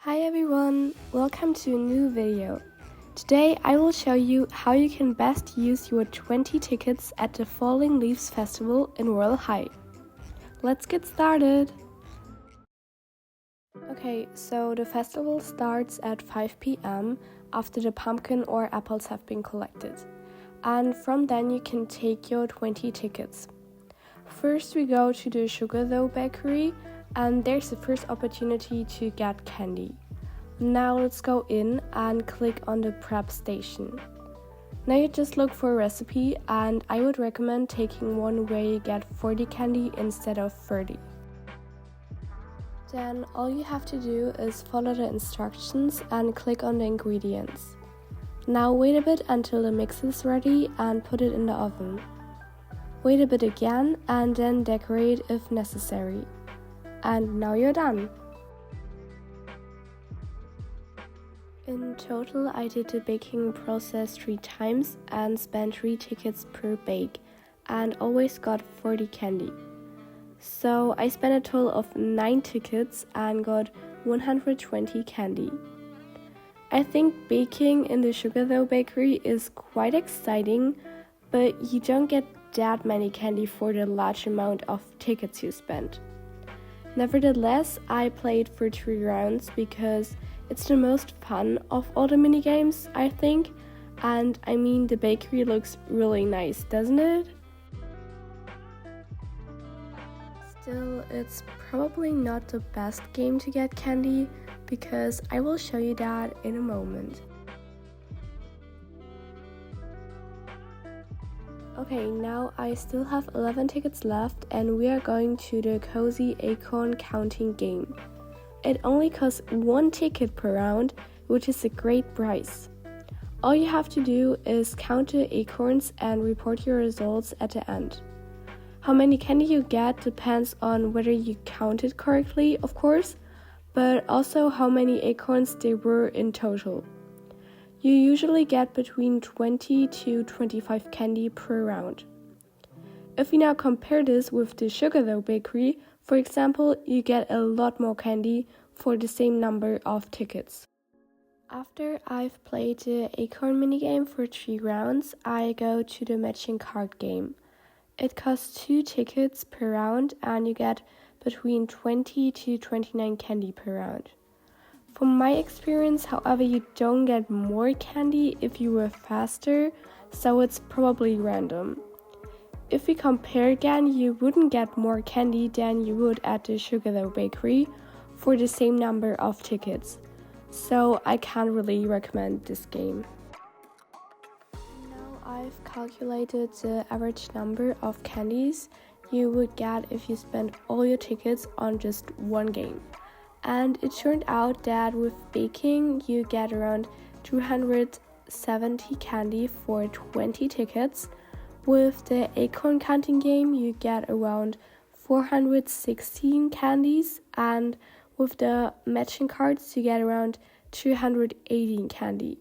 Hi everyone, welcome to a new video. Today I will show you how you can best use your 20 tickets at the Falling Leaves Festival in Royale High. Let's get started! Okay, so the festival starts at 5 p.m. after the pumpkin or apples have been collected. And from then you can take your 20 tickets. First we go to the Sugar Dough Bakery, and there's the first opportunity to get candy. Now let's go in and click on the prep station. Now you just look for a recipe, and I would recommend taking one where you get 40 candy instead of 30. Then all you have to do is follow the instructions and click on the ingredients. Now wait a bit until the mix is ready and put it in the oven. Wait a bit again and then decorate if necessary. And now you're done! In total, I did the baking process 3 times and spent 3 tickets per bake and always got 40 candy. So I spent a total of 9 tickets and got 120 candy. I think baking in the Sugar Dough Bakery is quite exciting, but you don't get that many candy for the large amount of tickets you spent. Nevertheless, I played for 3 rounds because it's the most fun of all the minigames, I think, and I mean the bakery looks really nice, doesn't it? Still, it's probably not the best game to get candy because I will show you that in a moment. Okay, now I still have 11 tickets left and we are going to the Cozy Acorn counting game. It only costs 1 ticket per round, which is a great price. All you have to do is count the acorns and report your results at the end. How many candy you get depends on whether you counted correctly, of course, but also how many acorns there were in total. You usually get between 20 to 25 candy per round. If we now compare this with the Sugar Dough Bakery, for example, you get a lot more candy for the same number of tickets. After I've played the acorn minigame for 3 rounds, I go to the matching card game. It costs 2 tickets per round and you get between 20 to 29 candy per round. From my experience, however, you don't get more candy if you were faster, so it's probably random. If we compare again, you wouldn't get more candy than you would at the Sugar Dough Bakery for the same number of tickets, so I can't really recommend this game. Now I've calculated the average number of candies you would get if you spent all your tickets on just one game. And it turned out that with baking, you get around 270 candy for 20 tickets. With the acorn counting game, you get around 416 candies, and with the matching cards, you get around 218 candy.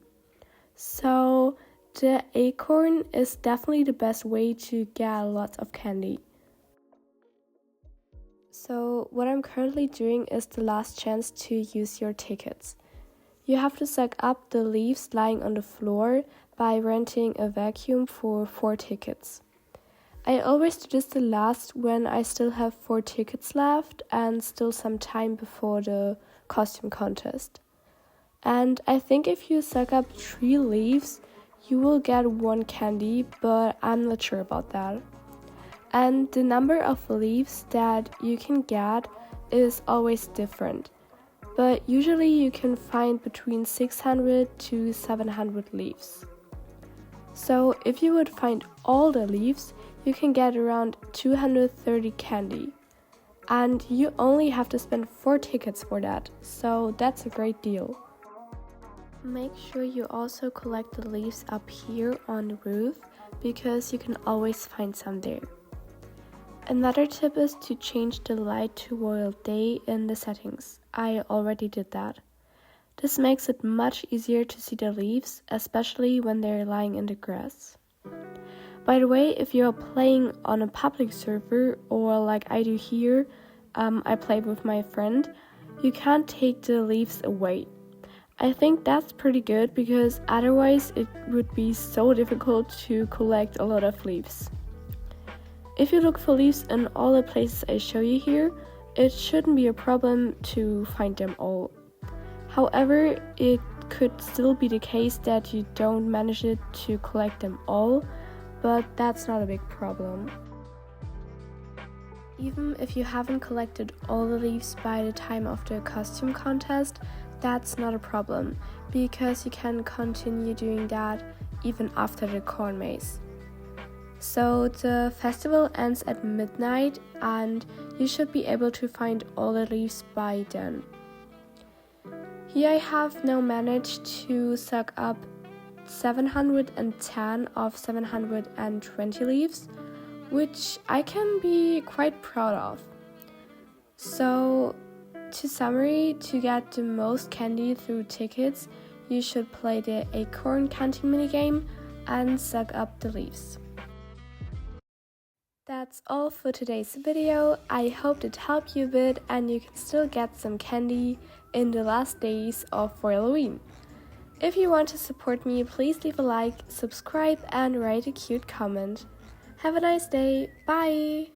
So the acorn is definitely the best way to get lots of candy. So what I'm currently doing is the last chance to use your tickets. You have to suck up the leaves lying on the floor by renting a vacuum for 4 tickets. I always do this the last when I still have 4 tickets left and still some time before the costume contest. And I think if you suck up 3 leaves, you will get 1 candy, but I'm not sure about that. And the number of leaves that you can get is always different, but usually you can find between 600 to 700 leaves. So if you would find all the leaves, you can get around 230 candy. And you only have to spend 4 tickets for that, so that's a great deal. Make sure you also collect the leaves up here on the roof, because you can always find some there. Another tip is to change the light to Royal Day in the settings. I already did that. This makes it much easier to see the leaves, especially when they're lying in the grass. By the way, if you're playing on a public server, or like I do here, I play with my friend, you can't take the leaves away. I think that's pretty good because otherwise it would be so difficult to collect a lot of leaves. If you look for leaves in all the places I show you here, it shouldn't be a problem to find them all. However, it could still be the case that you don't manage it to collect them all, but that's not a big problem. Even if you haven't collected all the leaves by the time of the costume contest, that's not a problem, because you can continue doing that even after the corn maze. So the festival ends at midnight and you should be able to find all the leaves by then. Here I have now managed to suck up 710 of 720 leaves, which I can be quite proud of. So, to summary, to get the most candy through tickets, you should play the acorn counting minigame and suck up the leaves. That's all for today's video. I hope it helped you a bit and you can still get some candy in the last days of Halloween. If you want to support me, please leave a like, subscribe and write a cute comment. Have a nice day. Bye!